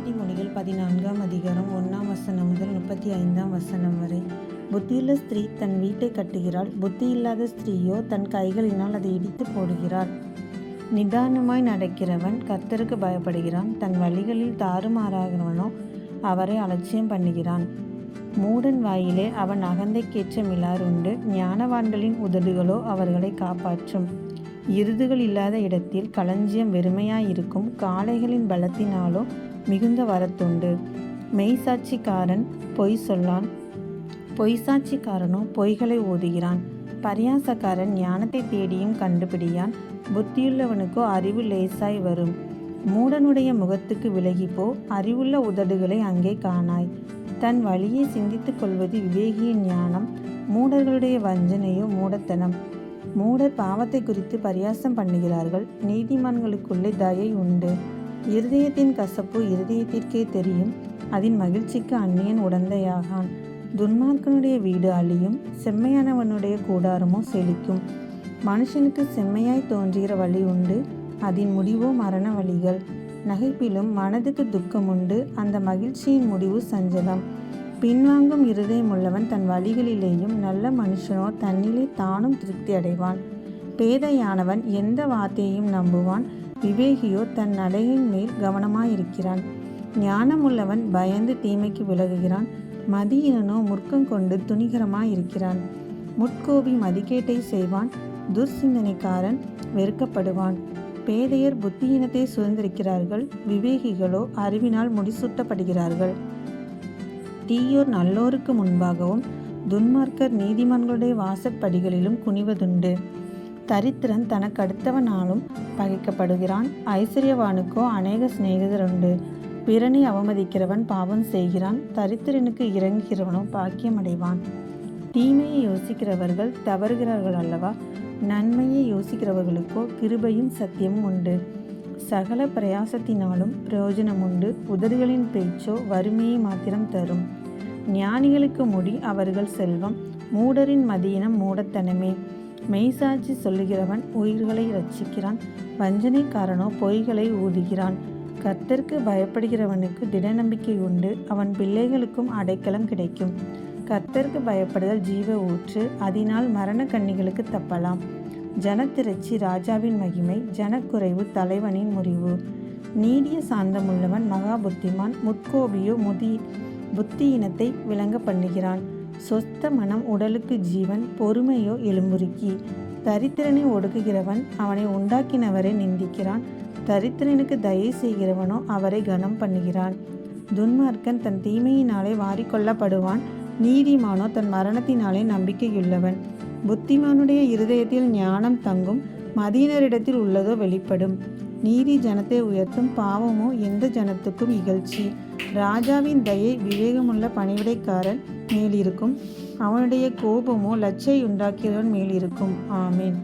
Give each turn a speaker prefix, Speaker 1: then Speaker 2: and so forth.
Speaker 1: நீதிமொழிகள் 14ஆம் அதிகாரம் 1ஆம் வசனம் முதல் 35ஆம் வசனம் வரை. புத்தியுள்ள ஸ்திரீ தன் வீட்டை கட்டுகிறாள், புத்தியில்லாத ஸ்திரீயோ தன் கைகளினால் அதை இடித்து போடுகிறாள். நிதானமாய் நடக்கிறவன் கர்த்தருக்கு பயப்படுகிறான், தன் வழிகளில் தாறுமாறாகிறவனோ அவரை அலட்சியம் பண்ணுகிறான். மூடன் வாயிலே அவன் அகந்தைக்கேற்ற மிலார் உண்டு, ஞானவான்களின் உதடுகளோ அவர்களை காப்பாற்றும். எருதுகள் இல்லாத இடத்தில் களஞ்சியம் வெறுமையாயிருக்கும், காளைகளின் பலத்தினாலோ மிகுந்த வரத்துண்டு. மெய்சாட்சிக்காரன் பொய் சொல்லான், பொய்சாட்சிக்காரனோ பொய்களை ஓதுகிறான். பரியாசக்காரன் ஞானத்தை தேடியும் கண்டுபிடியான், புத்தியுள்ளவனுக்கோ அறிவு லேசாய் வரும். மூடனுடைய முகத்துக்கு விலகிப்போ, அறிவுள்ள உதடுகளை அங்கே காணாய். தன் வழியை சிந்தித்துக் கொள்வது விவேகியின் ஞானம், மூடர்களுடைய வஞ்சனையோ மூடத்தனம். மூடர் பாவத்தை குறித்து பரியாசம் பண்ணுகிறார்கள், நீதிமான்களுக்குள்ளே தயை உண்டு. இருதயத்தின் கசப்பு இருதயத்திற்கே தெரியும், அதன் மகிழ்ச்சிக்கு அந்நியன் உடந்தையாகான். துன்மார்க்கனுடைய வீடு அழியும், செம்மையானவனுடைய கூடாரமோ செழிக்கும். மனுஷனுக்கு செம்மையாய் தோன்றுகிற வழி உண்டு, அதன் முடிவோ மரண வழிகள். நகைப்பிலும் மனதுக்கு துக்கம் உண்டு, அந்த மகிழ்ச்சியின் முடிவு சஞ்சலம். பின்வாங்கும் இருதயம் உள்ளவன் தன் வழிகளிலேயும், நல்ல மனுஷனோ தன்னிலே தானும் திருப்தி அடைவான். பேதையானவன் எந்த வார்த்தையையும் நம்புவான், விவேகியோ தன் நடையின் மேல் கவனமாயிருக்கிறான். ஞானமுள்ளவன் பயந்து தீமைக்கு விலகுகிறான், மதியினனோ முர்க்கம் கொண்டு துணிகரமாயிருக்கிறான். முட்கோபி மதிக்கேட்டை செய்வான், துர்சிந்தனைக்காரன் வெறுக்கப்படுவான். பேதையர் புத்தியினத்தை சுதந்திரிக்கிறார்கள், விவேகிகளோ அறிவினால் முடிசூட்டப்படுகிறார்கள். தீயோர் நல்லோருக்கு முன்பாகவும், துன்மார்க்கர் நீதிமான்களுடைய வாசற்படிகளிலும் குனிவதுண்டு. தரித்திரன் தனக்கு அடுத்தவனாலும் பகைக்கப்படுகிறான், ஐஸ்வர்யவானுக்கோ அநேக சிநேகிதருண்டு. பிறனை அவமதிக்கிறவன் பாவம் செய்கிறான், தரித்திரனுக்கு இறங்குகிறவனோ பாக்கியமடைவான். தீமையை யோசிக்கிறவர்கள் தவறுகிறார்கள் அல்லவா, நன்மையை யோசிக்கிறவர்களுக்கோ கிருபையும் சத்தியமும் உண்டு. சகல பிரயாசத்தினாலும் பிரயோஜனம் உண்டு, உதடுகளின் பேச்சோ வறுமையை மாத்திரம் தரும். ஞானிகளுக்கு முடி அவர்கள் செல்வம், மூடரின் மதியினம் மூடத்தனமே. மெய்சாட்சி சொல்லுகிறவன் உயிர்களை இரட்சிக்கிறான், வஞ்சனைக்காரனோ பொய்களை ஊதுகிறான். கர்த்தருக்கு பயப்படுகிறவனுக்கு திடநம்பிக்கை உண்டு, அவன் பிள்ளைகளுக்கும் அடைக்கலம் கிடைக்கும். கர்த்தருக்கு பயப்படுதல் ஜீவ ஊற்று, அதனால் மரண கண்ணிகளுக்கு தப்பலாம். ஜனத்திரட்சி ராஜாவின் மகிமை, ஜனக்குறைவு தலைவனின் முறிவு. நீடிய சாந்தமுள்ளவன் மகா புத்திமான், முட்கோபியோ புத்தியினத்தை விளங்க பண்ணுகிறான். சொஸ்த மனம் உடலுக்கு ஜீவன், பொறுமையோ எலும்புருக்கி. தரித்திரனை ஒடுக்குகிறவன் அவனை உண்டாக்கினவரை நிந்திக்கிறான், தரித்திரனுக்கு தயை செய்கிறவனோ அவரை கனம் பண்ணுகிறான். துன்மார்க்கன் தன் தீமையினாலே வாரிக்கொள்ளப்படுவான், நீதிமானோ தன் மரணத்தினாலே நம்பிக்கையுள்ளவன். புத்திமானுடைய இருதயத்தில் ஞானம் தங்கும், மதியினரிடத்தில் உள்ளதோ வெளிப்படும். நீதி ஜனத்தை உயர்த்தும், பாவமோ எந்த ஜனத்துக்கும் இகழ்ச்சி. ராஜாவின் தயை விவேகமுள்ள பணிவிடைக்காரன் மேலிருக்கும், அவனுடைய கோபமோ லட்சை உண்டாக்கிறவன் மேலிருக்கும். ஆமேன்.